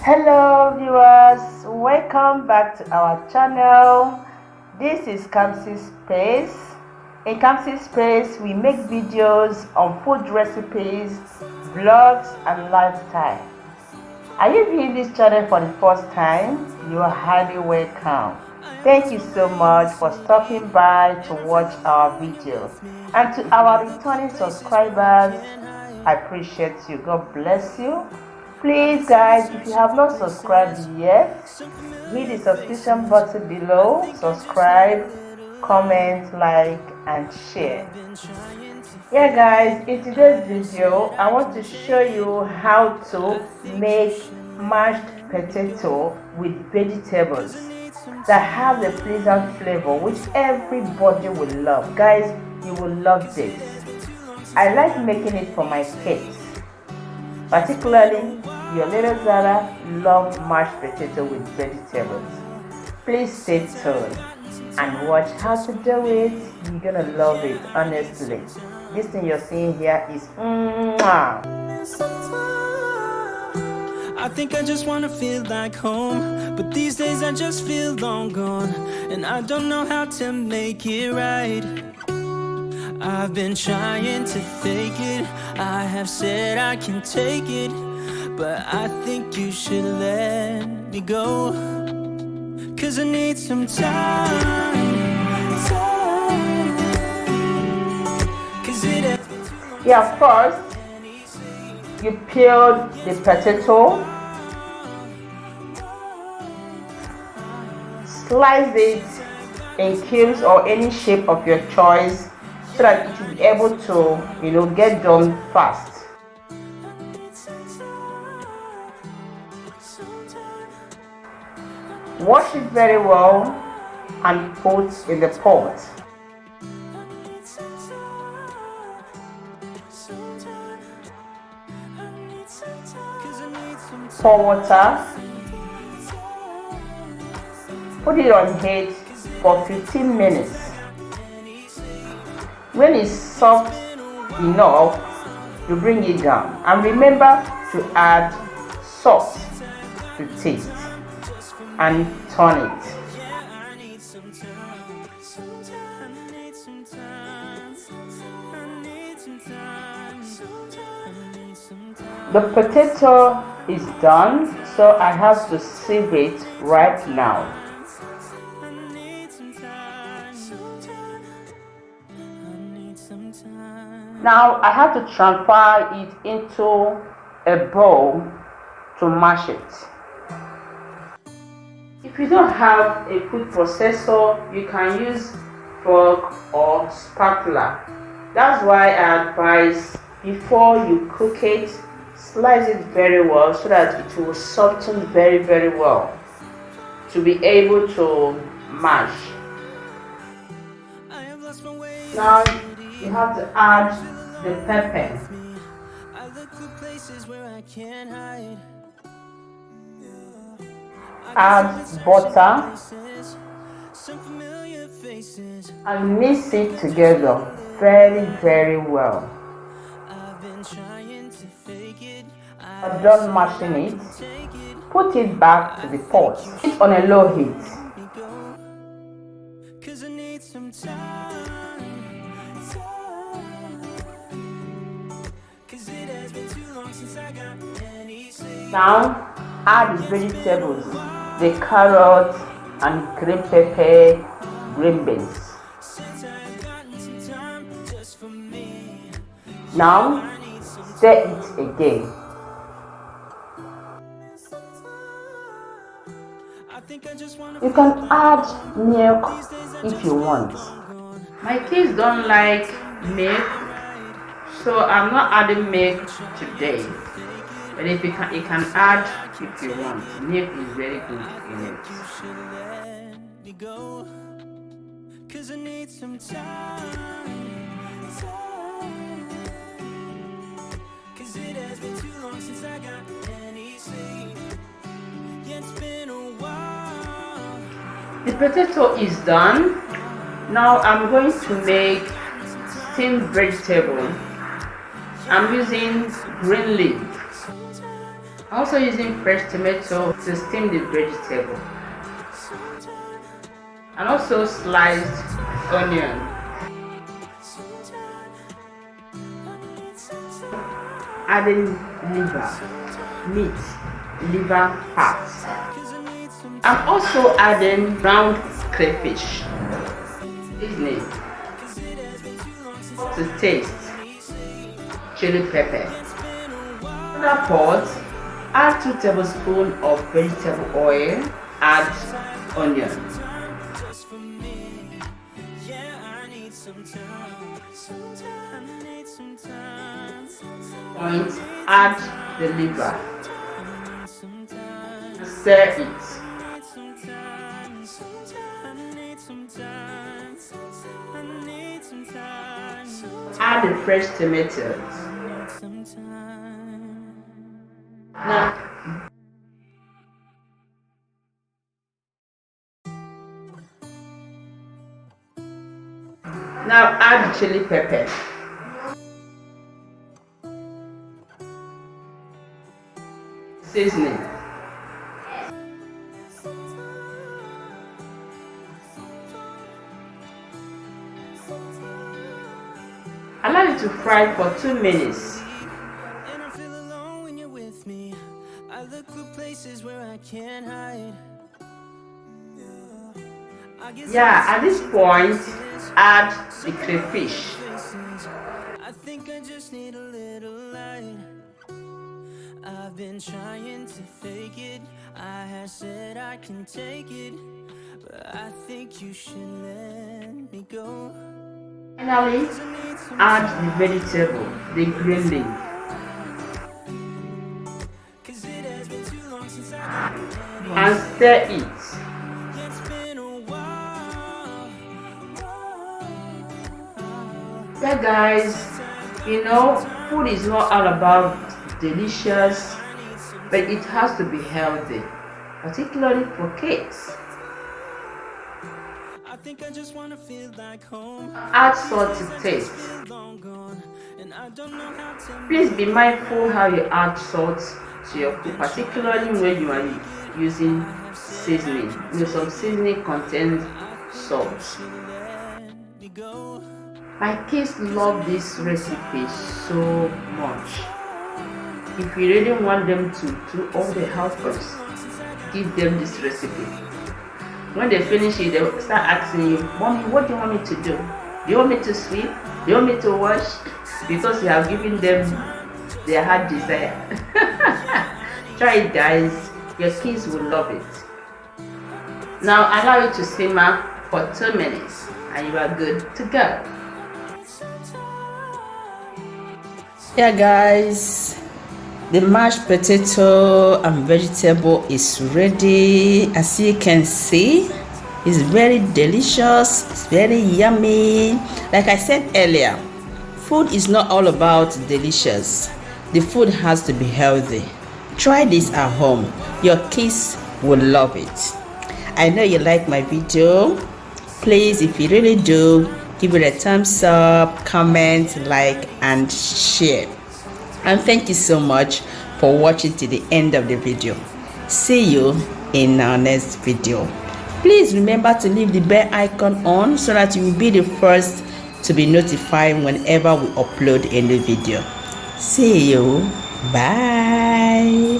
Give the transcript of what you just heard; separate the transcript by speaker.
Speaker 1: Hello viewers, welcome back to our channel. This is Kamsi Space. In Kamsi Space, we make videos on food recipes, vlogs and lifestyle. Are you viewing this channel for the first time? You are highly welcome. Thank you so much for stopping by to watch our videos. And to our returning subscribers, I appreciate you. God bless you. Please guys, if you have not subscribed yet, hit the subscription button below, subscribe, comment, like and share. Yeah guys, in today's video I want to show you how to make mashed potato with vegetables that have a pleasant flavor which everybody will love. Guys, you will love this. I like making it for my kids. Particularly, your little Zara loves mashed potato with vegetables. Please stay tuned and watch how to do it. You're gonna love it, honestly. This thing you're seeing here is mwah.
Speaker 2: I think I just wanna feel like home, but these days I just feel long gone, and I don't know how to make it right. I've been trying to fake it, I have said I can take it, but I think you should let me go, 'cause I need some time.
Speaker 1: Yeah, first you peel the potato, slice it in cubes or any shape of your choice, so that it will be able to, get done fast. Wash it very well and put in the pot. Pour water. Put it on heat for 15 minutes. When it's soft enough, you bring it down, and remember to add salt to taste and turn it. The potato is done, so I have to sieve it right now. Now I have to transfer it into a bowl to mash it. If you don't have a food processor, you can use fork or spatula. That's why I advise, before you cook it, slice it very well so that it will soften very well to be able to mash. Now you have to add the pepper. Add butter and mix it together very well. I'm done mashing it. Put it back to the pot. Put it on a low heat. Now add the vegetables, the carrot and green pepper, green beans. Now stir it again. You can add milk if you want. My kids don't like milk, so I'm not adding milk today. But if you can add if you want. Milk is very good in it. The potato is done. Now I'm going to make steamed vegetable. I'm using green leaf. I'm also using fresh tomato to steam the vegetable, and also sliced onion. Adding liver, liver parts. I'm also adding ground crayfish. Seasoning to taste, chili pepper. Another pot, add 2 tablespoons of vegetable oil, add onion. Point, add the liver. Stir it. Add the fresh tomatoes. Now add the chili pepper. Seasoning. Allow it to fry for 2 minutes.
Speaker 2: And I feel alone when you're with me. I look for places where I can't hide.
Speaker 1: Yeah, at this point, add the crayfish.
Speaker 2: I think I just need a little light. I've been trying to fake it. I have said I can take it, but I think you should let me go.
Speaker 1: Finally, add the vegetable, the green leaf. And stir it. Yeah guys, you know, food is not all about delicious, but it has to be healthy, particularly for kids. Add salt to taste. Please be mindful how you add salt to your food, particularly when you are using seasoning. You know, some seasoning contains salt. My kids love this recipe so much. If you really want them to do all the helpers, give them this recipe. When they finish it, they'll start asking you, Mommy, what do you want me to do? Do you want me to sweep? Do you want me to wash? Because you have given them their heart desire. Try it guys, your kids will love it. Now allow it to simmer for 2 minutes and you are good to go. Yeah guys, the mashed potato and vegetable is ready. As you can see, it's very delicious, it's very yummy. Like I said earlier, food is not all about delicious. The food has to be healthy. Try this at home, your kids will love it. I know you like my video. Please, if you really do, give it a thumbs up, comment, like and share. And thank you so much for watching to the end of the video. See you in our next video. Please remember to leave the bell icon on so that you will be the first to be notified whenever we upload a new video. See you. Bye.